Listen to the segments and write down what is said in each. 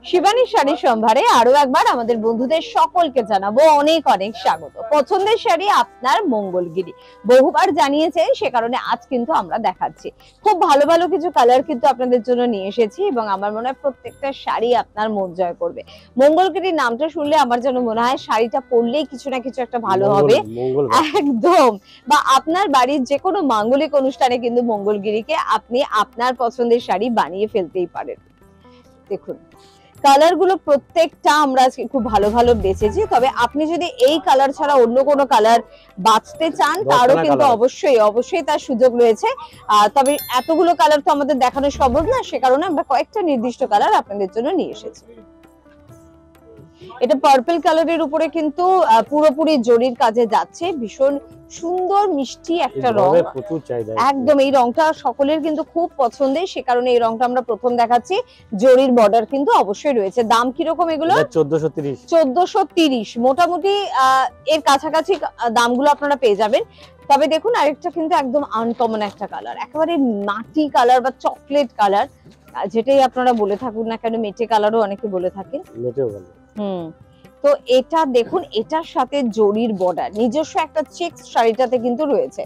শিবানী শাড়ি সম্ভারে আরো একবার আমাদের বন্ধুদের সকলকে জানাবো অনেক অনেক স্বাগত। পছন্দের শাড়ি আপনার মঙ্গলগিরি, বহুবার জানিয়েছেন, সে কারণে আজ কিন্তু আমরা দেখাচ্ছি খুব ভালো ভালো কিছু কালার কিন্তু আপনাদের জন্য নিয়ে এসেছি এবং আমার মনে হয় প্রত্যেকটা শাড়ি আপনার মন জয় করবে। মঙ্গলগিরি নামটা শুনলে আমার যেন মনে হয় শাড়িটা পরলেই কিছু না কিছু একটা ভালো হবে, একদম। বা আপনার বাড়ির যে কোনো মাঙ্গলিক অনুষ্ঠানে কিন্তু মঙ্গলগিরিকে আপনি আপনার পছন্দের শাড়ি বানিয়ে ফেলতেই পারেন। দেখুন কালার গুলো প্রত্যেকটা আমরা আজকে খুব ভালো ভালো বেছেছি, তবে আপনি যদি এই কালার ছাড়া অন্য কোনো কালার বাছতে চান তারও কিন্তু অবশ্যই তার সুযোগ রয়েছে। তবে এতগুলো কালার তো আমাদের দেখানো সম্ভব না, সে কারণে আমরা কয়েকটা নির্দিষ্ট কালার আপনাদের জন্য নিয়ে এসেছি। এটা পার্পল কালারের উপরে কিন্তু পুরোপুরি জরির কাজে যাচ্ছে, ভীষণ সুন্দর মিষ্টি একটা রং, একদম। এই রংটা সকলের কিন্তু খুব পছন্দের, সে কারণে এই রংটা আমরা প্রথম দেখাচ্ছি। জরির বর্ডার কিন্তু অবশ্যই রয়েছে। দাম কিরকম এগুলো? 1430। মোটামুটি এর কাছাকাছি দামগুলো আপনারা পেয়ে যাবেন। তবে দেখুন আরেকটা কিন্তু একদম আনকমন একটা কালার, একেবারে মাটি কালার বা চকলেট কালার, যেটাই আপনারা বলে থাকুন না কেন, মেটে কালারও অনেকে বলে থাকেন। তো এটা দেখুন, এটার সাথে জরির বর্ডার, নিজস্ব একটা চেকস শাড়িটাতে কিন্তু রয়েছে।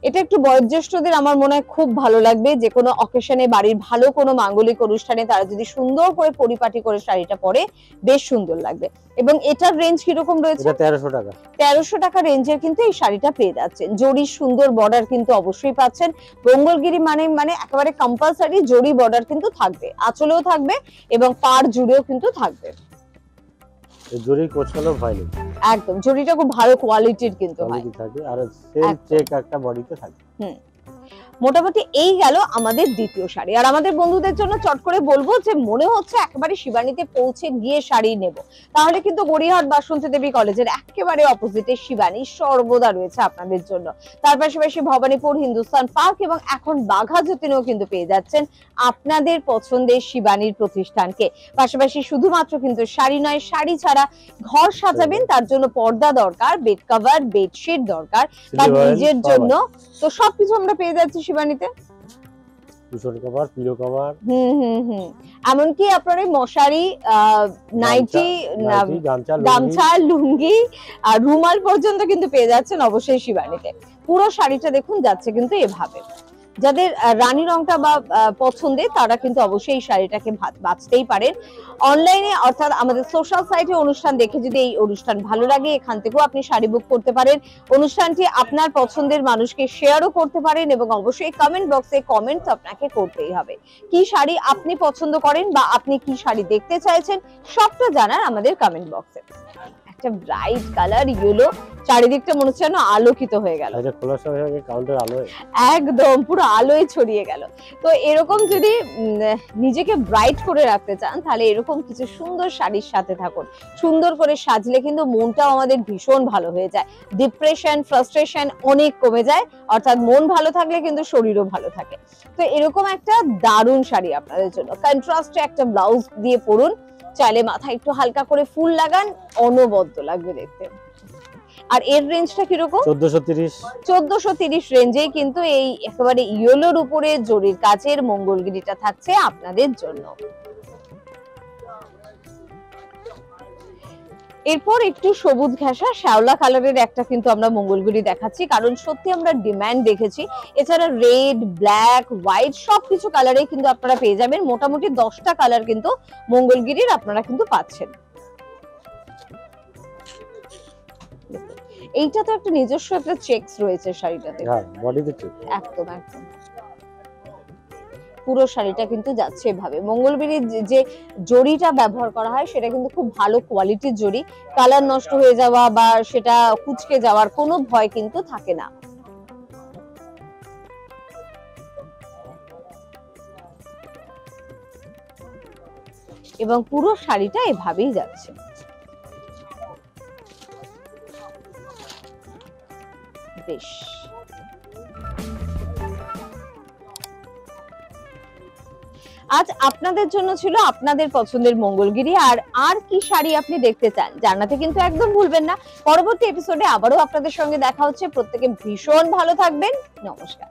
এটা একটু বয়োজ্যেষ্ঠদের আমার মনে হয় খুব ভালো লাগবে, যে কোনো অকেশনে, বাড়ির ভালো কোনো মাঙ্গলিক অনুষ্ঠানে তারা যদি সুন্দর করে পরিপাটি করে শাড়িটা পরে বেশ সুন্দর লাগবে। এবং এটার রেঞ্জ কিরকম রয়েছে? 1300 টাকা। 1300 টাকা রেঞ্জের কিন্তু এই শাড়িটা পেয়ে যাচ্ছেন। জরির সুন্দর বর্ডার কিন্তু অবশ্যই পাচ্ছেন। মঙ্গলগিরি মানে একেবারে কম্পালসারি জরি বর্ডার কিন্তু থাকবে, আঁচলেও থাকবে এবং পাড় জুড়েও কিন্তু থাকবে। জরি কোচালো ভয় নেই, একদম। জরিটা খুব ভালো কোয়ালিটির কিন্তু হয়, আর সেল চেক একটা বডিতে থাকে। মোটামুটি এই গেল আমাদের দ্বিতীয় শাড়ি। আর আমাদের বন্ধুদের জন্য চট করে বলবো যে মনে হচ্ছে একেবারে শিবানীতে পৌঁছে গিয়ে শাড়ি নেব, তাহলে কিন্তু গড়িয়াহাট বাসন্তী দেবী কলেজের একেবারে অপোজিটে শিবানী সর্বদা রয়েছে আপনাদের জন্য। তার পাশাপাশি ভবানীপুর হিন্দুস্তান পার্ক এবং এখন বাঘা যতীনেও কিন্তু পেয়ে যাচ্ছেন আপনাদের পছন্দের শিবানীর প্রতিষ্ঠানকে। পাশাপাশি শুধুমাত্র কিন্তু শাড়ি নয়, শাড়ি ছাড়া ঘর সাজাবেন, তার জন্য পর্দা দরকার, বেড কভার, বেডশিট দরকার, তার নিজের জন্য, তো সবকিছু আমরা পেয়ে যাচ্ছি শিবানীতে। কুশন কভার, পিলো কভার, এমনকি আপনার মশারি, নাইটি, গামছা, লুঙ্গি আর রুমাল পর্যন্ত কিন্তু পেয়ে যাচ্ছেন অবশ্যই শিবানীতে। পুরো শাড়িটা দেখুন যাচ্ছে কিন্তু এভাবে। যাদের রানী রংটা বা পছন্দের তারা কিন্তু অবশ্যই এই শাড়িটাকে বাঁচতেই পারেন। অনলাইনে অর্থাৎ আমাদের সোশ্যাল সাইটে অনুষ্ঠান দেখে যদি এই অনুষ্ঠান ভালো লাগে, এখান থেকেও আপনি শাড়ি বুক করতে পারেন। অনুষ্ঠানটি আপনার পছন্দের মানুষকে শেয়ারও করতে পারেন এবং অবশ্যই কমেন্ট বক্সে কমেন্ট আপনাকে করতেই হবে। কি শাড়ি আপনি পছন্দ করেন বা আপনি কি শাড়ি দেখতে চাইছেন সবটা জানান আমাদের কমেন্ট বক্সে। একটা ব্রাইট কালার ইয়েলো, চারিদিকটা মনে হচ্ছে যেন আলোকিত হয়ে গেল, একদম পুরো আলোয় ছড়িয়ে গেল। তো এরকম যদি নিজেকে ব্রাইট করে রাখতে চান তাহলে এরকম কিছু সুন্দর শাড়ির সাথে থাকুন। সুন্দর করে সাজলে কিন্তু মনটাও আমাদের ভীষণ ভালো হয়ে যায়, ডিপ্রেশন, ফ্রাস্ট্রেশন অনেক কমে যায়, অর্থাৎ মন ভালো থাকলে কিন্তু শরীরও ভালো থাকে। তো এরকম একটা দারুণ শাড়ি আপনাদের জন্য, কন্ট্রাস্টে একটা ব্লাউজ দিয়ে পরুন, চাইলে মাথায় একটু হালকা করে ফুল লাগান, অনবদ্য লাগবে দেখতে। আর এর রেঞ্জটা কিরকম? 1430 রেঞ্জে কিন্তু এই একেবারে ইয়েলোর উপরে জরির কাজের মঙ্গলগিরিটা থাকছে আপনাদের জন্য। এরপর একটু সবুজ ঘেঁষা শ্যাওলা কালারের একটা কিন্তু আমরা মঙ্গলগিরি দেখাচ্ছি, কারণ সত্যি আমরা ডিমান্ড দেখেছি। এছাড়া রেড, ব্ল্যাক, হোয়াইট সবকিছু কালারে কিন্তু আপনারা পেয়ে যাবেন। মোটামুটি 10টা কালার কিন্তু মঙ্গলগিরির আপনারা কিন্তু পাচ্ছেন। এইটা তো একটা নিজস্ব একটা চেকস রয়েছে শাড়িটাতে, হ্যাঁ বডিতে চেক, একদম একদম। পুরো শাড়িটা কিন্তু যাচ্ছে এভাবে। মঙ্গলগিরির যে জরিটা ব্যবহার করা হয় সেটা কিন্তু খুব ভালো কোয়ালিটির জরি, কালার নষ্ট হয়ে যাওয়া বা সেটা কুচকে যাওয়ার কোনো ভয় কিন্তু থাকে না। এবং পুরো শাড়িটা এভাবেই যাচ্ছে। বেশ, আজ আপনাদের জন্য ছিল আপনাদের পছন্দের মঙ্গলগিরি। আর কি শাড়ি আপনি দেখতে চান জানাতে কিন্তু একদম ভুলবেন না। পরবর্তী এপিসোডে আবারও আপনাদের সঙ্গে দেখা হচ্ছে। প্রত্যেকে ভীষণ ভালো থাকবেন। নমস্কার।